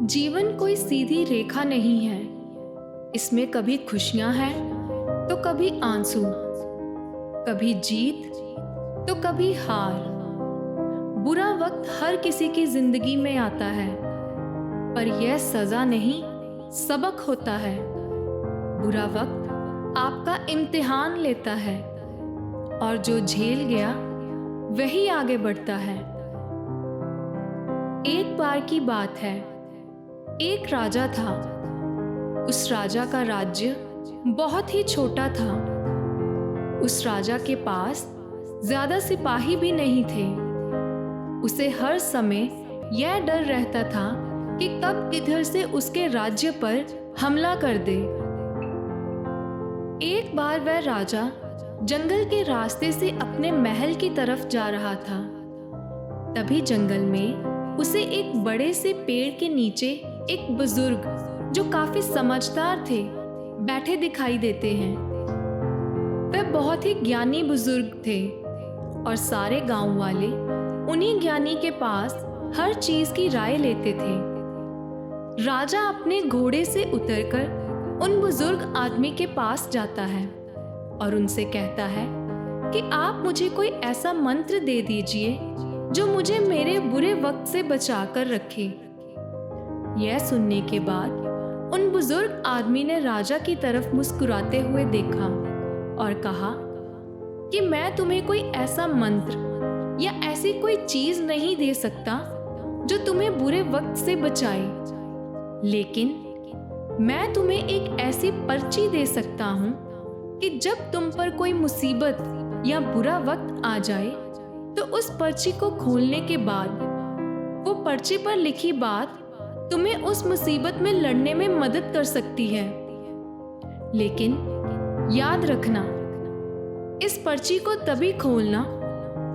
जीवन कोई सीधी रेखा नहीं है। इसमें कभी खुशियां हैं तो कभी आंसू, कभी जीत तो कभी हार। बुरा वक्त हर किसी की जिंदगी में आता है, पर यह सजा नहीं, सबक होता है। बुरा वक्त आपका इम्तिहान लेता है, और जो झेल गया वही आगे बढ़ता है। एक बार की बात है, एक राजा था। उस राजा का राज्य बहुत ही छोटा था। उस राजा के पास ज्यादा सिपाही भी नहीं थे। उसे हर समय यह डर रहता था कि कब किधर से उसके राज्य पर हमला कर दे। एक बार वह राजा जंगल के रास्ते से अपने महल की तरफ जा रहा था। तभी जंगल में उसे एक बड़े से पेड़ के नीचे एक बुजुर्ग, जो काफी समझदार थे, बैठे दिखाई देते हैं। वह बहुत ही ज्ञानी बुजुर्ग थे और सारे गांव वाले उन्हीं ज्ञानी के पास हर चीज की राय लेते थे। राजा अपने घोड़े से उतरकर उन बुजुर्ग आदमी के पास जाता है और उनसे कहता है कि आप मुझे कोई ऐसा मंत्र दे दीजिए जो मुझे मेरे बुरे वक्त से बचा कर रखे। यह सुनने के बाद उन बुजुर्ग आदमी ने राजा की तरफ मुस्कुराते हुए देखा और कहा कि मैं तुम्हें कोई ऐसा मंत्र या ऐसी कोई चीज नहीं दे सकता जो तुम्हें बुरे वक्त से बचाए, लेकिन मैं तुम्हें एक ऐसी पर्ची दे सकता हूं कि जब तुम पर कोई मुसीबत या बुरा वक्त आ जाए तो उस पर्ची को खोलने के बाद वो पर्ची पर लिखी बात तुम्हें उस मुसीबत में लड़ने में मदद कर सकती है। लेकिन याद रखना, इस पर्ची को तभी खोलना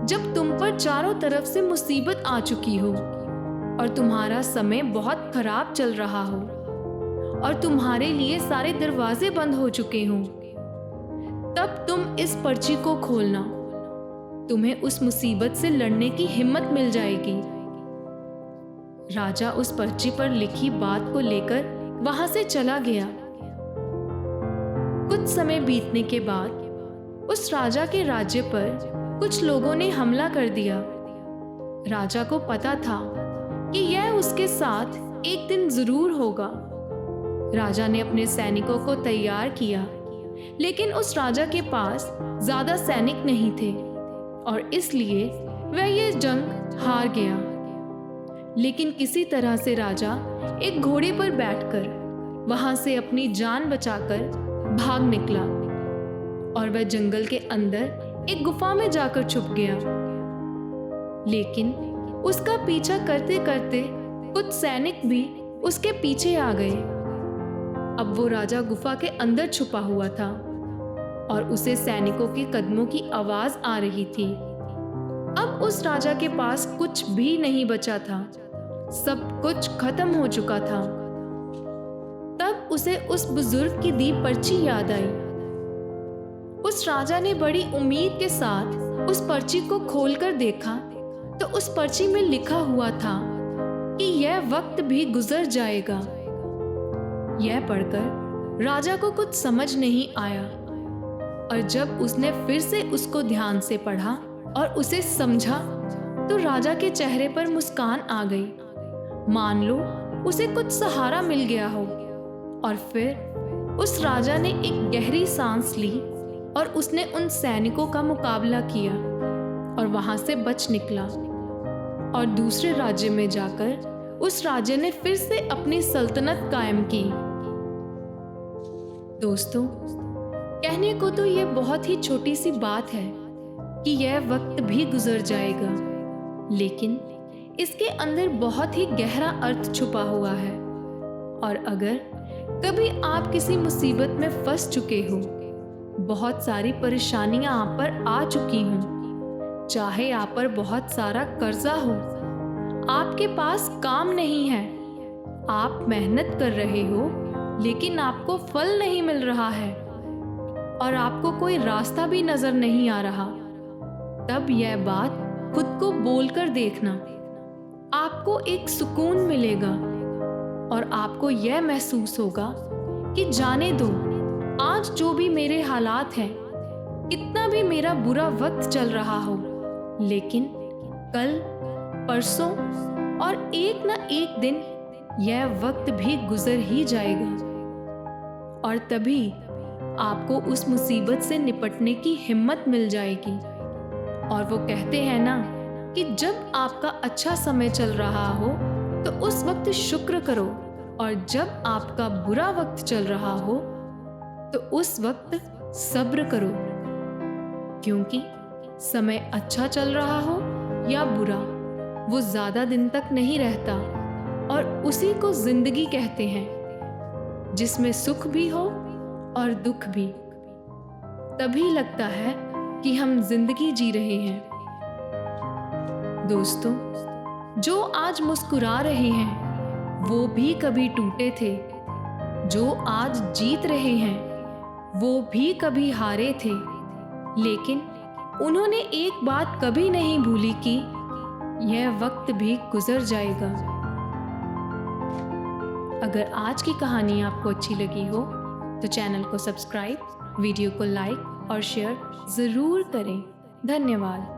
जब तुम पर चारों तरफ से मुसीबत आ चुकी हो और तुम्हारा समय बहुत खराब चल रहा हो और तुम्हारे लिए सारे दरवाजे बंद हो चुके हों। तब तुम इस पर्ची को खोलना, तुम्हें उस मुसीबत से लड़ने की हिम्मत मिल जाएगी। राजा उस पर्ची पर लिखी बात को लेकर वहां से चला गया। कुछ समय बीतने के बाद उस राजा के राज्य पर कुछ लोगों ने हमला कर दिया। राजा को पता था कि यह उसके साथ एक दिन जरूर होगा। राजा ने अपने सैनिकों को तैयार किया, लेकिन उस राजा के पास ज्यादा सैनिक नहीं थे और इसलिए वह ये जंग हार गया। लेकिन किसी तरह से राजा एक घोड़े पर बैठकर वहां से अपनी जान बचाकर भाग निकला और वह जंगल के अंदर एक गुफा में जाकर छुप गया। लेकिन उसका पीछा करते करते कुछ सैनिक भी उसके पीछे आ गए। अब वो राजा गुफा के अंदर छुपा हुआ था और उसे सैनिकों के कदमों की आवाज आ रही थी। अब उस राजा के पास कुछ भी नहीं बचा था, सब कुछ खत्म हो चुका था। तब उसे उस बुजुर्ग की दी पर्ची याद आई। उस राजा ने बड़ी उम्मीद के साथ उस पर्ची को खोलकर देखा तो उस पर्ची में लिखा हुआ था कि यह वक्त भी गुजर जाएगा। यह पढ़कर राजा को कुछ समझ नहीं आया, और जब उसने फिर से उसको ध्यान से पढ़ा और उसे समझा तो राजा के चेहरे पर मुस्कान आ गई, मान लो उसे कुछ सहारा मिल गया हो। और फिर उस राजा ने एक गहरी सांस ली और उसने उन सैनिकों का मुकाबला किया और वहां से बच निकला और दूसरे राज्य में जाकर उस राजा ने फिर से अपनी सल्तनत कायम की। दोस्तों, कहने को तो ये बहुत ही छोटी सी बात है कि यह वक्त भी गुजर जाएगा, लेकिन इसके अंदर बहुत ही गहरा अर्थ छुपा हुआ है। और अगर कभी आप किसी मुसीबत में फंस चुके हो, बहुत सारी परेशानियां आप पर आ चुकी हों, चाहे आप पर बहुत सारा कर्जा हो, आपके पास काम नहीं है, आप मेहनत कर रहे हो लेकिन आपको फल नहीं मिल रहा है और आपको कोई रास्ता भी नजर नहीं आ रहा, तब यह बात खुद को बोलकर देखना, आपको एक सुकून मिलेगा और आपको यह महसूस होगा कि जाने दो, आज जो भी मेरे हालात हैं, कितना भी मेरा बुरा वक्त चल रहा हो, लेकिन कल, परसों और एक न एक दिन यह वक्त भी गुजर ही जाएगा। और तभी आपको उस मुसीबत से निपटने की हिम्मत मिल जाएगी। और वो कहते हैं ना कि जब आपका अच्छा समय चल रहा हो तो उस वक्त शुक्र करो, और जब आपका बुरा वक्त चल रहा हो तो उस वक्त सब्र करो, क्योंकि समय अच्छा चल रहा हो या बुरा, वो ज्यादा दिन तक नहीं रहता, और उसी को जिंदगी कहते हैं, जिसमें सुख भी हो और दुख भी। तभी लगता है कि हम जिंदगी जी रहे हैं। दोस्तों, जो आज मुस्कुरा रहे हैं वो भी कभी टूटे थे, जो आज जीत रहे हैं वो भी कभी हारे थे, लेकिन उन्होंने एक बात कभी नहीं भूली कि यह वक्त भी गुजर जाएगा। अगर आज की कहानी आपको अच्छी लगी हो तो चैनल को सब्सक्राइब, वीडियो को लाइक और शेयर ज़रूर करें। धन्यवाद।